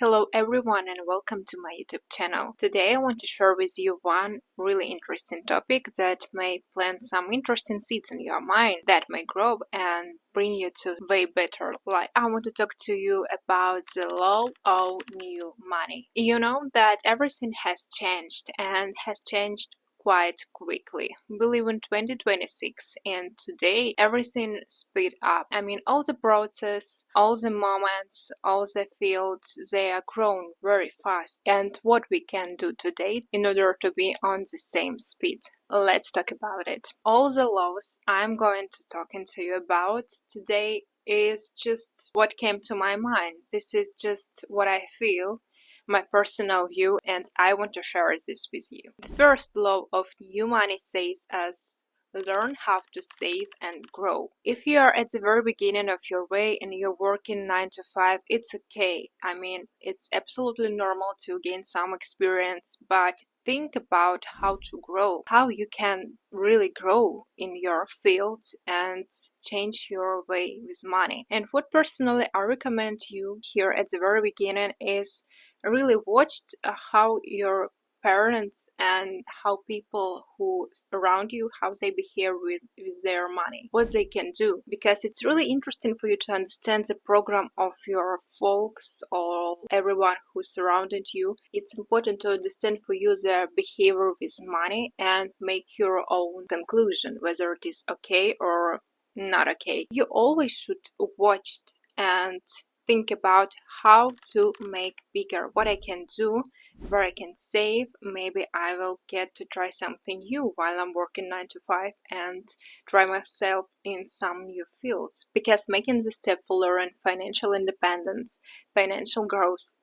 Hello everyone and welcome to my YouTube channel. Today I want to share with you one really interesting topic that may plant some interesting seeds in your mind that may grow and bring you to way better life. I want to talk to you about the law of new money. You know that everything has changed and has changed quite quickly. We live in 2026 and today everything speed up. I mean, all the process, all the moments, all the fields, they are grown very fast. And what we can do today in order to be on the same speed. Let's talk about it. All the laws I'm going to talking to you about today is just what came to my mind. This is just what I feel, my personal view, and I want to share this with you. The first law of new money says as learn how to save and grow. If you are at the very beginning of your way and you're working 9 to 5, it's okay. I mean, it's absolutely normal to gain some experience, but think about how to grow, how you can really grow in your field and change your way with money. And what personally I recommend you here at the very beginning is really watched how your parents and how people who around you, how they behave with their money, what they can do, because it's really interesting for you to understand the program of your folks or everyone who surrounded you. It's important to understand for you their behavior with money and make your own conclusion whether it is okay or not okay. You always should watch and think about how to make bigger, what I can do, where I can save. Maybe I will get to try something new while I'm working 9 to 5 and try myself in some new fields, because making the step for learning financial independence, financial growth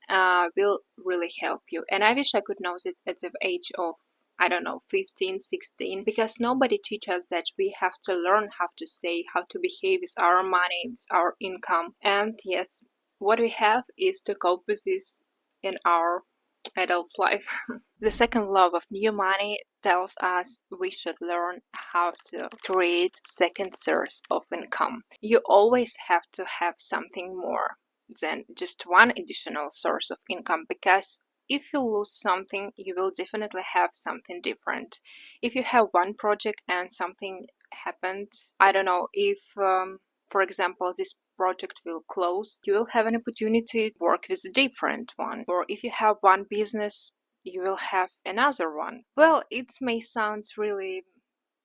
will really help you. And I wish I could know this at the age of, I don't know, 15, 16, because nobody teaches us that we have to learn how to save, how to behave with our money, with our income. And yes, what we have is to cope with this in our adult's life. The second law of new money tells us we should learn how to create second source of income. You always have to have something more than just one additional source of income, because if you lose something, you will definitely have something different. If you have one project and something happened, I don't know, if for example this project will close, you will have an opportunity to work with a different one. Or if you have one business, you will have another one. Well, it may sound really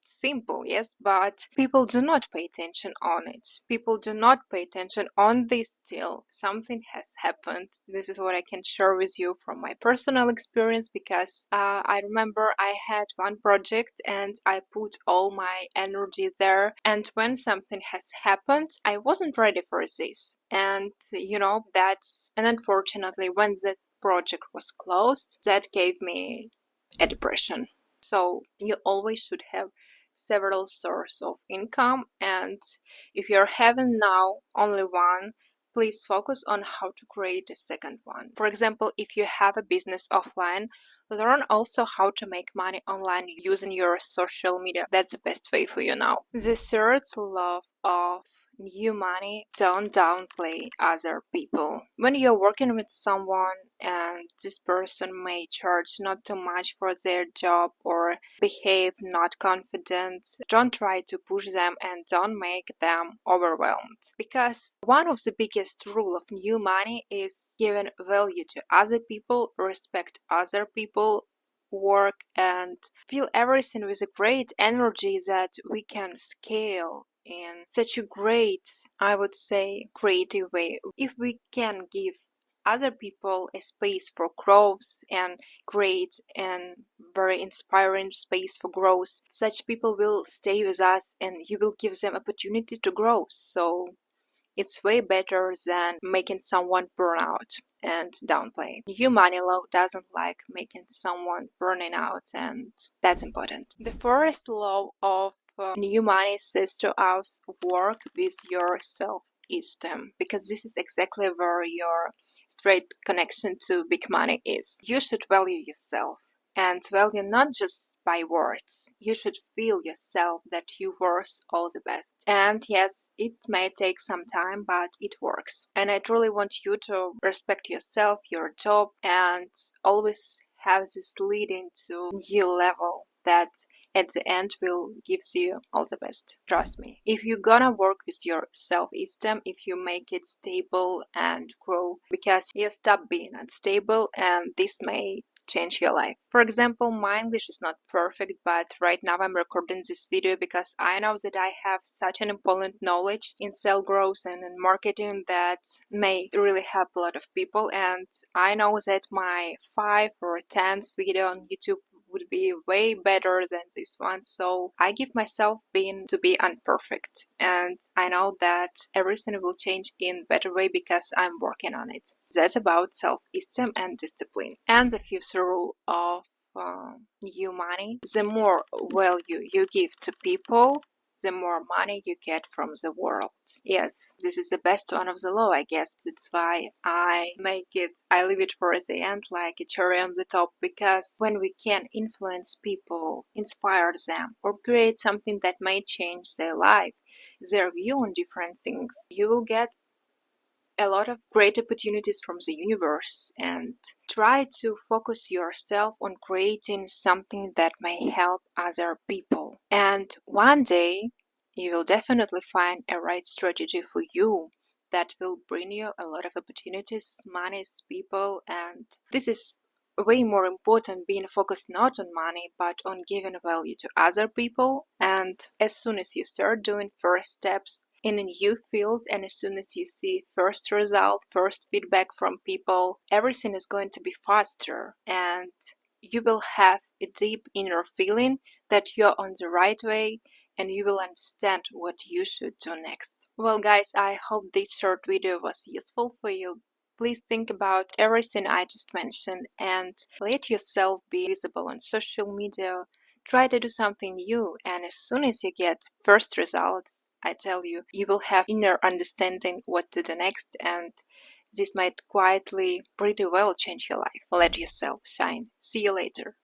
simple, yes, but people do not pay attention on it. People do not pay attention on this till something has happened. This is what I can share with you from my personal experience, because I remember I had one project and I put all my energy there, and when something has happened, I wasn't ready for this. And and unfortunately when that project was closed, that gave me a depression. So you always should have several sources of income, and if you're having now only one, please focus on how to create a second one. For example, if you have a business offline, learn also how to make money online using your social media. That's the best way for you now. The third law of new money: don't downplay other people. When you're working with someone and this person may charge not too much for their job or behave not confident, don't try to push them and don't make them overwhelmed, because one of the biggest rule of new money is giving value to other people, respect other people, work and feel everything with a great energy that we can scale in such a great, I would say, creative way. If we can give other people a space for growth and create a very inspiring space for growth, such people will stay with us and you will give them opportunity to grow. So it's way better than making someone burn out and downplay. New money law doesn't like making someone burning out, and that's important. The fourth law of new money says to us, work with your self-esteem, because this is exactly where your straight connection to big money is. You should value yourself. and value not just by words. You should feel yourself that you worth all the best. And yes, it may take some time, but it works. And I truly want you to respect yourself, your job, and always have this leading to new level that at the end will gives you all the best. Trust me. If you're gonna work with your self-esteem, if you make it stable and grow, because you stop being unstable, and this may change your life. For example, my English is not perfect, but right now I'm recording this video because I know that I have such an important knowledge in sales growth and in marketing that may really help a lot of people. And I know that my 5 or 10th video on YouTube would be way better than this one, so I give myself being to be imperfect, and I know that everything will change in better way because I'm working on it. That's about self-esteem and discipline. And the fifth rule of you money: the more value you give to people, the more money you get from the world. Yes, this is the best one of the law, I guess. That's why I leave it for the end like a cherry on the top, because when we can influence people, inspire them, or create something that may change their life, their view on different things, you will get a lot of great opportunities from the universe. And try to focus yourself on creating something that may help other people. And one day you will definitely find a right strategy for you that will bring you a lot of opportunities, money, people, and this is way more important, being focused not on money but on giving value to other people. And as soon as you start doing first steps in a new field, and as soon as you see first result, first feedback from people, everything is going to be faster, and you will have a deep inner feeling that you're on the right way, and you will understand what you should do next. Well guys, I hope this short video was useful for you. Please think about everything I just mentioned and let yourself be visible on social media. Try to do something new, and as soon as you get first results, I tell you, you will have inner understanding what to do next, and this might quietly pretty well change your life. Let yourself shine. See you later.